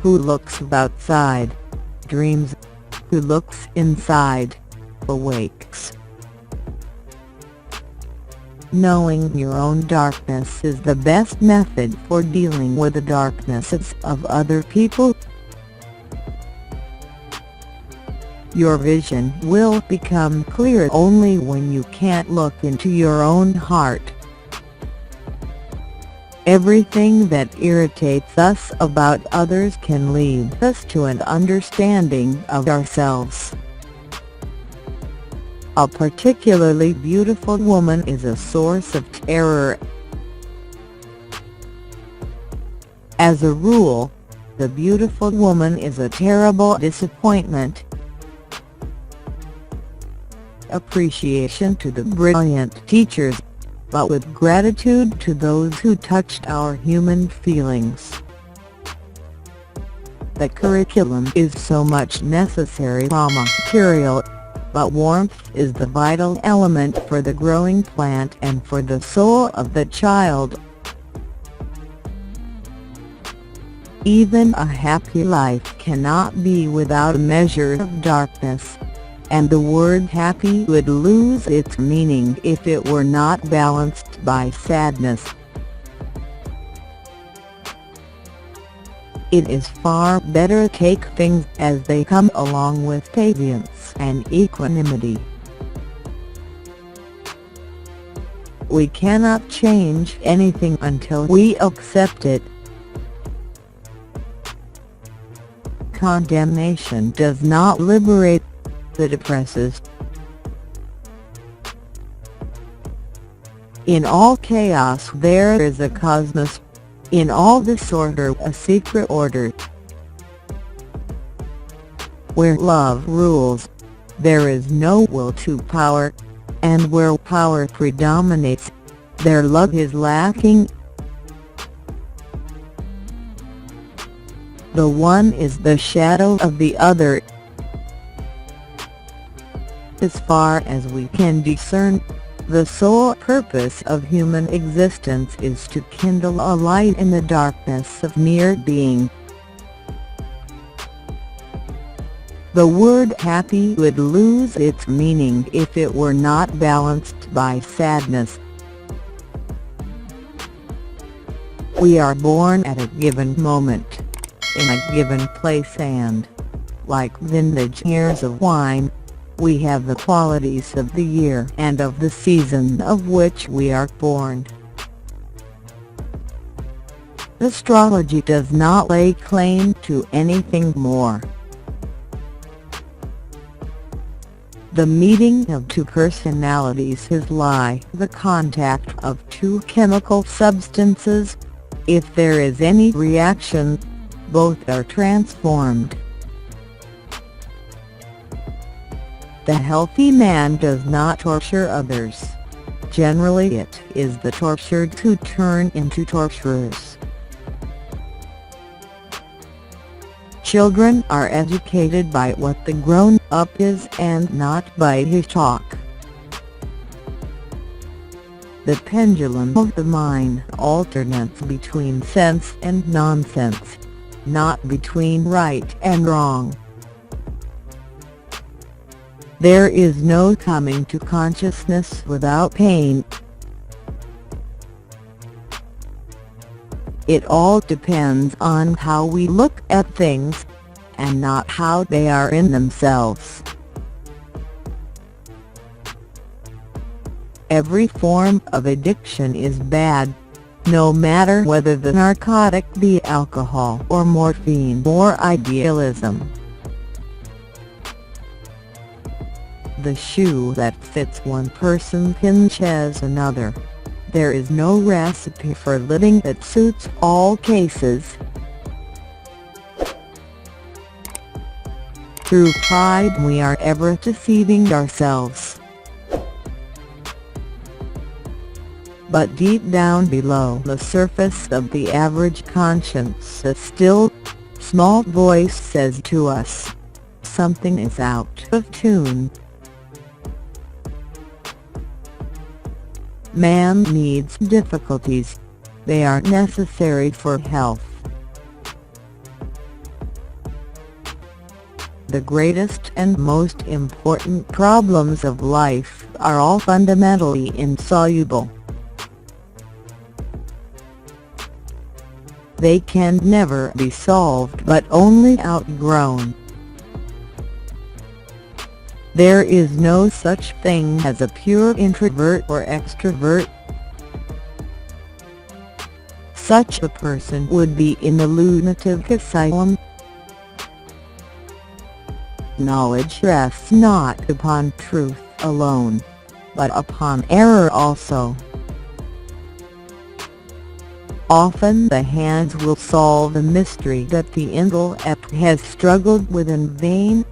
Who looks outside, dreams. Who looks inside, awakes. Knowing your own darkness is the best method for dealing with the darknesses of other people. Your vision will become clear only when you can't look into your own heart. Everything that irritates us about others can lead us to an understanding of ourselves. A particularly beautiful woman is a source of terror. As a rule, the beautiful woman is a terrible disappointment. Appreciation to the brilliant teachers, but with gratitude to those who touched our human feelings. The curriculum is so much necessary raw material, but warmth is the vital element for the growing plant and for the soul of the child. Even a happy life cannot be without a measure of darkness, and the word happy would lose its meaning if it were not balanced by sadness. It is far better to take things as they come along with patience and equanimity. We cannot change anything until we accept it. Condemnation does not liberate, it oppresses. In all chaos there is a cosmos. In all disorder a secret order. Where love rules, there is no will to power, and where power predominates, there love is lacking. The one is the shadow of the other. As far as we can discern, the sole purpose of human existence is to kindle a light in the darkness of mere being. The word happy would lose its meaning if it were not balanced by sadness. We are born at a given moment, in a given place, and, like vintage years of wine, we have the qualities of the year and of the season of which we are born. Astrology does not lay claim to anything more. The meeting of two personalities is like the contact of two chemical substances. If there is any reaction, both are transformed. The healthy man does not torture others. Generally it is the tortured who turn into torturers. Children are educated by what the grown-up is and not by his talk. The pendulum of the mind alternates between sense and nonsense, not between right and wrong. There is no coming to consciousness without pain. It all depends on how we look at things, and not how they are in themselves. Every form of addiction is bad, no matter whether the narcotic be alcohol or morphine or idealism. The shoe that fits one person pinches another. There is no recipe for living that suits all cases. Through pride we are ever deceiving ourselves. But deep down below the surface of the average conscience a still, small voice says to us, something is out of tune. Man needs difficulties. They are necessary for health. The greatest and most important problems of life are all fundamentally insoluble. They can never be solved but only outgrown. There is no such thing as a pure introvert or extrovert. Such a person would be in the lunatic asylum. Knowledge rests not upon truth alone, but upon error also. Often the hands will solve the mystery that the intellect has struggled with in vain.